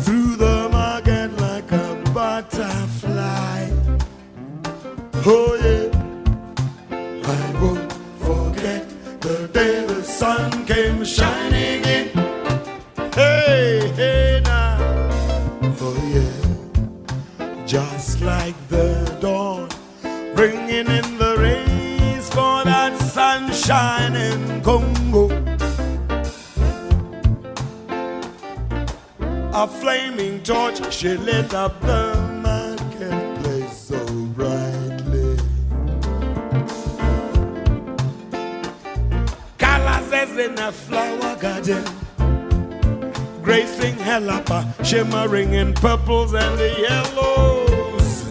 through the market like a butterfly. Oh yeah, I won't forget the day the sun came shining in. Hey, hey now, oh yeah, just like the dawn, bringing in the rays for that sunshine in Congo. A flaming torch, she lit up the marketplace so brightly. Colors as in a flower garden, gracing Helapa, shimmering in purples and the yellows,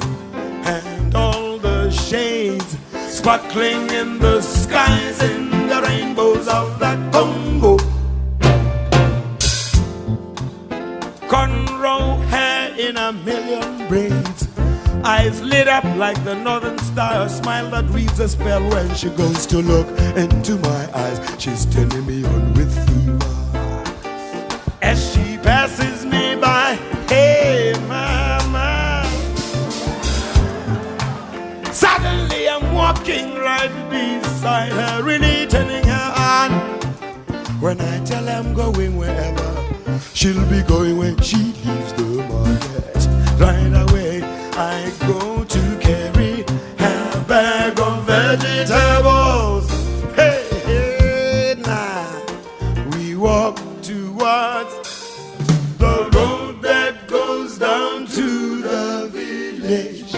and all the shades sparkling in the skies in the rainbows of the Congo. Cornrow hair in a million braids, eyes lit up like the northern star, a smile that weaves a spell when she goes to look into my eyes. She's turning me on with fever as she passes me by. Hey mama, suddenly I'm walking right beside her, really turning her on. When I tell her I'm going wherever, she'll be going when she leaves the market. Right away I go to carry her bag of vegetables. Hey, hey, now we walk towards the road that goes down to the village.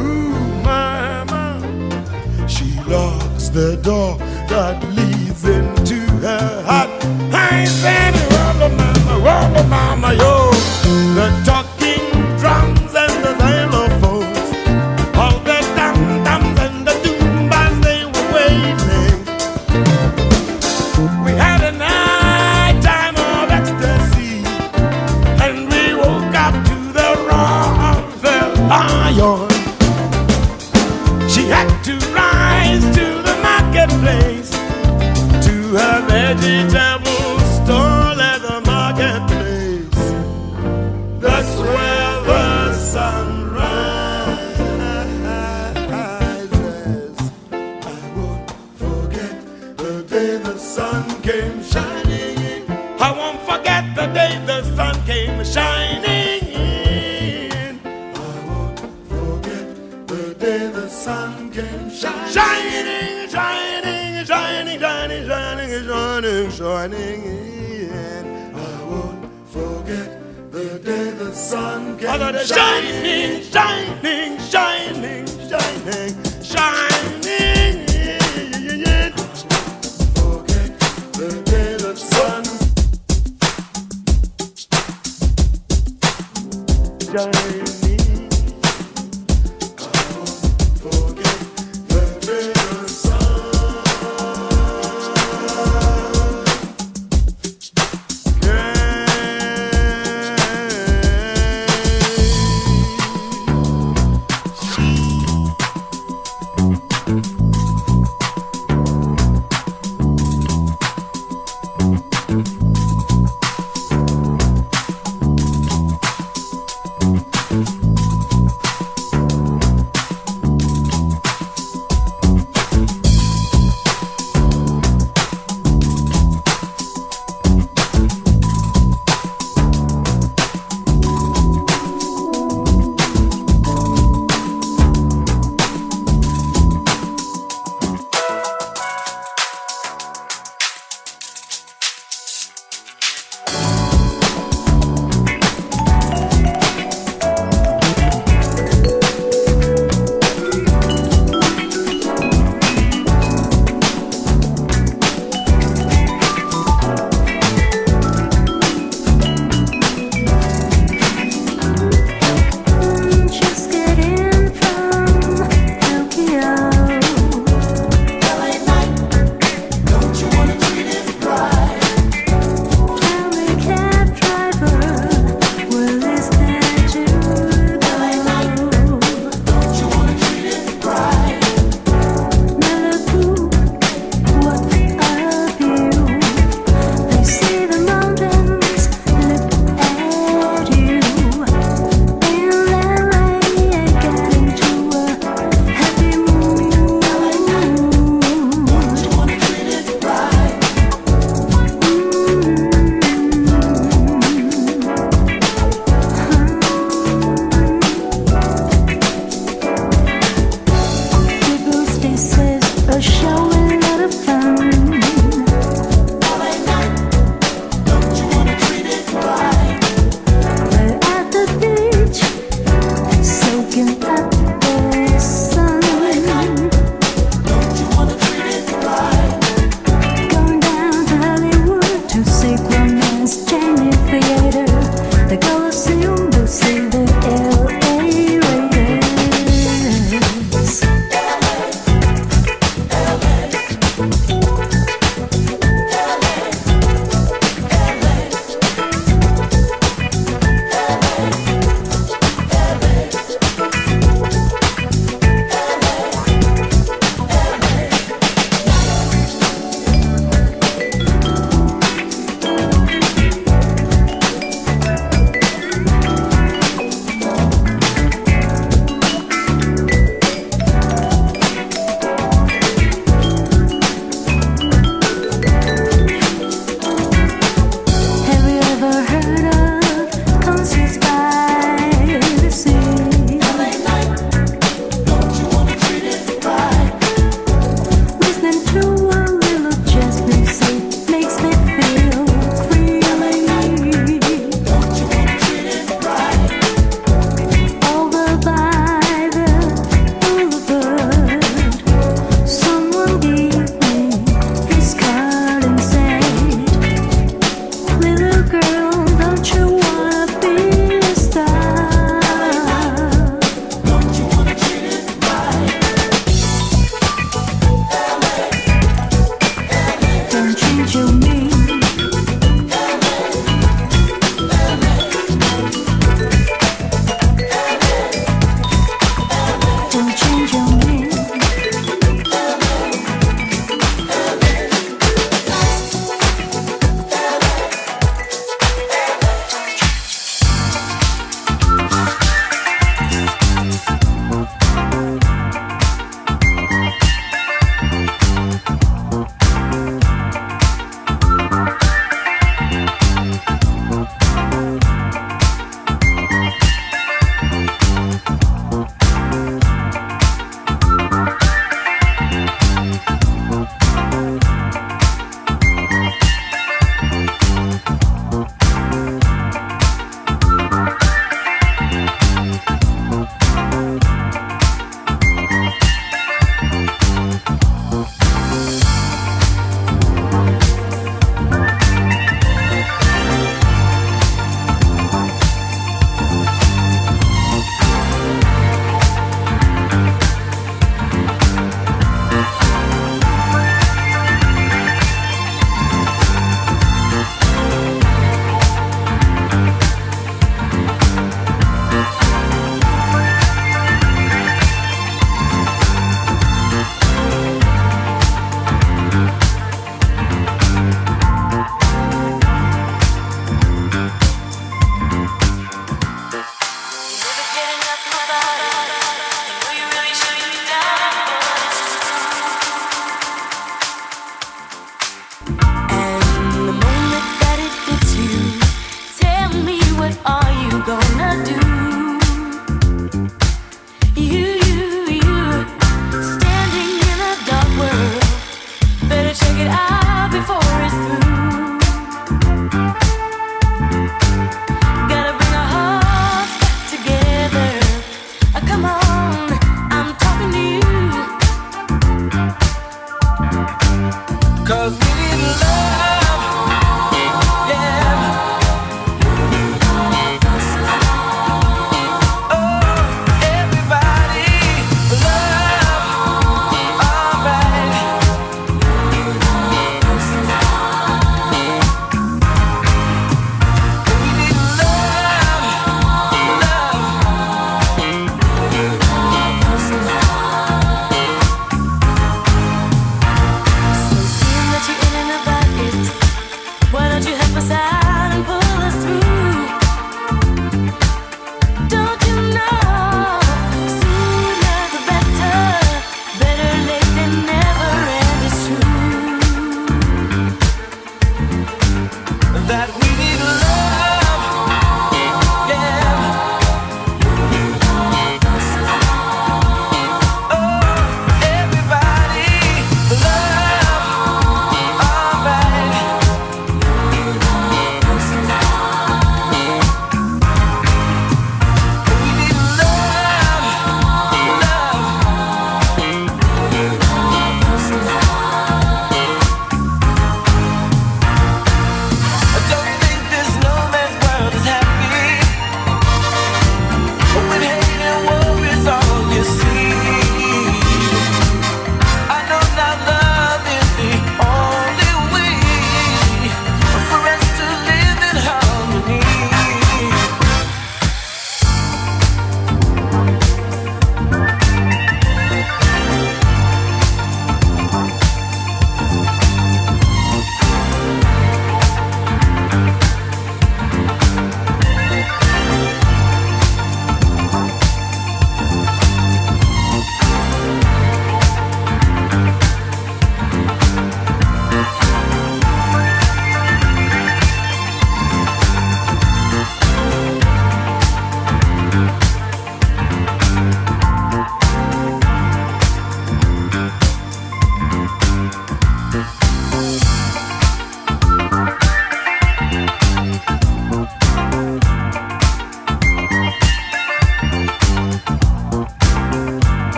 Ooh, mama, she locks the door that leads into her heart. I said, Roll mama, yo, the talking drums and the xylophones, all the dum-dums and the doombas, they were waiting. We had a night time of ecstasy, and we woke up to the roar of the lion. She had to rise to the marketplace, to her vegetable stall at the marketplace. That's where the sun rises. I won't forget the day the sun came shining in. I won't forget the day the sun came shining in. I won't forget the day the sun came shining, shining, shining, shining, shining, shining, shining, shining in. I won't forget the day the sun came shining, shining, shining, shining, shining in. Forget the day the sun shining. I won't forget the day the sun.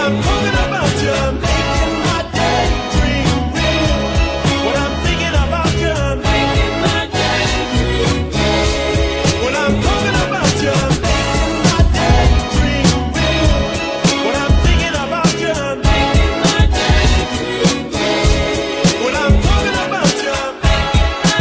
I'm talking about you, making my daydream real. When I'm thinking about you, making my daydream real. When I'm talking about you, making my daydream real. When I'm thinking about you, making my daydream real. When I'm talking about you, making my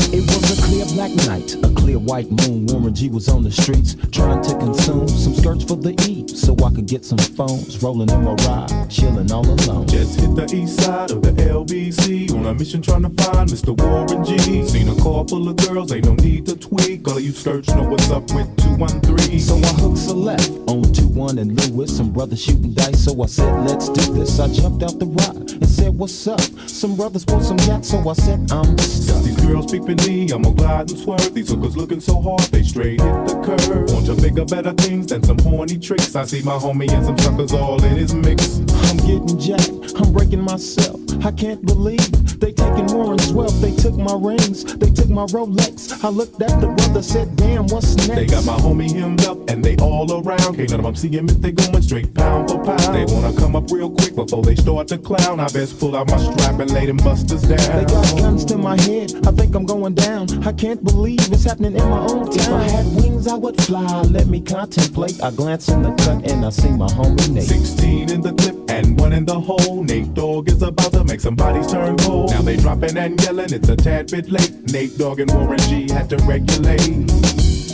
It was a clear black night, a clear white moon. Warren G was on the streets trying to consume some skirts for the E, so I could get some phones. Rolling in my ride, chilling all alone. Just hit the east side of the LBC on a mission trying to find Mr. Warren G. Seen a car full of girls, ain't no need to tweak. All of you skirts know what's up with 213. So I hooked a left on 21 and Lewis. Some brothers shooting dice, so I said, let's do this. I jumped out the ride and said, what's up? Some brothers bought some yachts, so I said, I'm stuck. These girls peeping me, I'm gonna glide and swerve. These hookers looking so hard, they straight hit the curve. Want to bigger, better things than some horny tricks. I see my homie and some suckers all in his mix. I'm getting jacked, I'm breaking myself. I can't believe they taking Warren's wealth. They took my rings, they took my Rolex. I looked at the brother, said, damn, what's next? They got my homie hemmed up and they all around. Can't none of them see him if they going straight pound for pound. They wanna come up real quick before they start to clown. I best pull out my strap and lay them busters down. They got guns to my head, I think I'm going down. I can't believe it's happening in my own town. If I had wings, I would fly, let me contemplate. I glance in the cut and I see my homie Nate. 16 in the clip and 1 in the hole. Nate Dogg is about to make some bodies turn cold. Now they dropping and yelling, it's a tad bit late. Nate Dogg and Warren G had to regulate.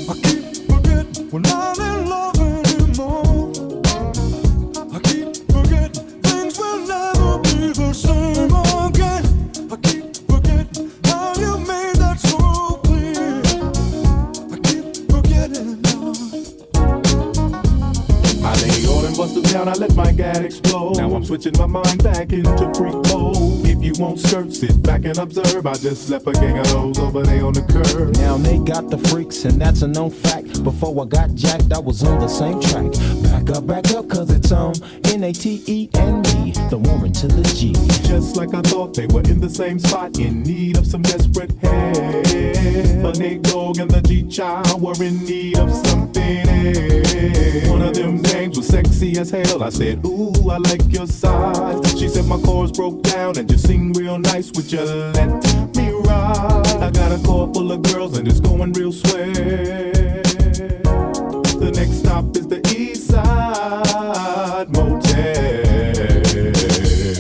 I keep forgetting we're not in love anymore. I keep forgetting things will never be the same again. I keep forgetting how you made that so clear. I keep forgetting I lay all them busters down, I let my gat explode. Now I'm switching my mind back into freak mode. If you won't search, sit back and observe. I just left a gang of those over there on the curb. Now they got the freaks and that's a known fact. Before I got jacked, I was on the same track. Back up, cause it's on N-A-T-E and me, the Warren to the G. Just like I thought, they were in the same spot, in need of some desperate help. But Nate Dogg and the G-Child were in need of something else. One of them names was sexy as hell. I said, ooh, I like your size. She said my chords broke down and just sing real nice. Would you let me ride? I got a car full of girls and it's going real swell. The next stop is the East Side Motel.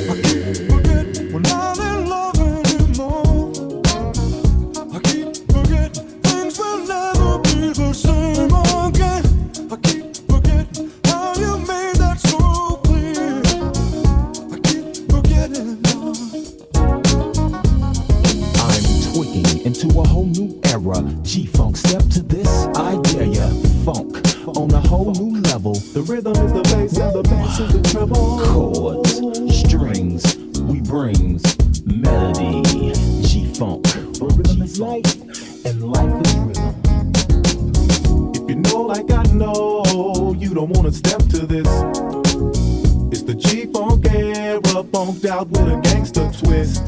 I keep forgetting we're not in love anymore. I keep forgetting things will never be the same again. I keep forgetting how you made that so clear. I keep forgetting I'm tweaking into a whole new era. G-Funk, step to this, I dare ya. Funk on a whole new level. The rhythm is the bass and the bass is the treble. Chords, strings, we brings melody. G-Funk, rhythm is life and life is rhythm. If you know like I know, you don't wanna step to this. It's the G-Funk era, funked out with a gangster twist.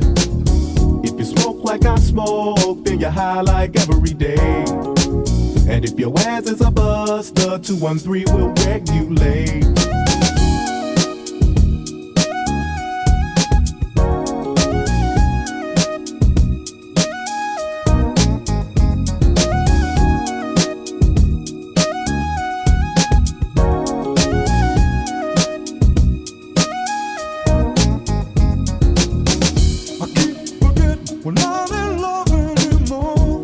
If you smoke like I smoke, then you're high like every day. And if your ass is a buster, 213 will regulate. I keep forgetting we're not in love anymore.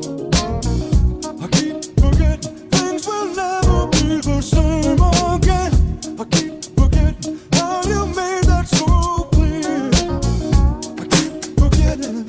I keep forgetting things will never be the same again. I keep forgetting how you made that so clear. I keep forgetting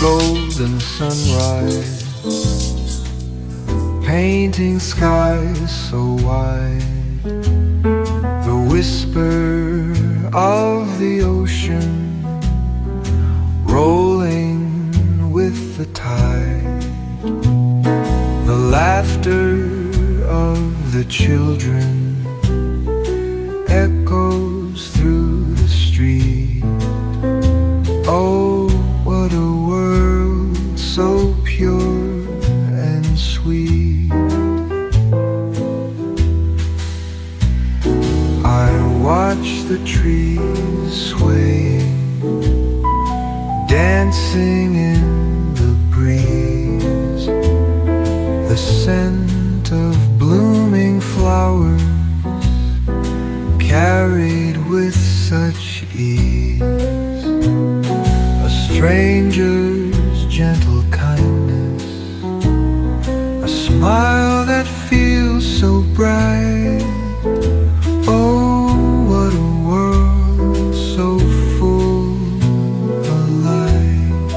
golden sunrise, painting skies so wide, the whisper of the ocean rolling with the tide, the laughter of the children echoes through the street. Oh, what a world so pure and sweet. I watch the trees swaying, dancing in the breeze, the scent of blooming flowers carried with such ease, a stranger's gentle kindness, a smile that feels so bright. Oh, what a world so full of light.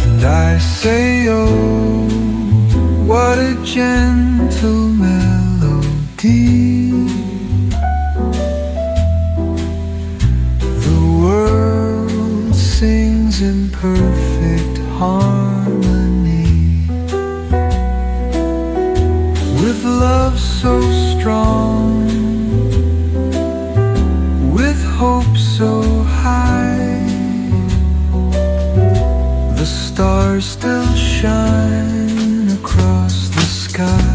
And I say, oh, what a gentle melody. The world sings in perfect harmony, with love so strong, with hope so high. The stars still shine across the sky.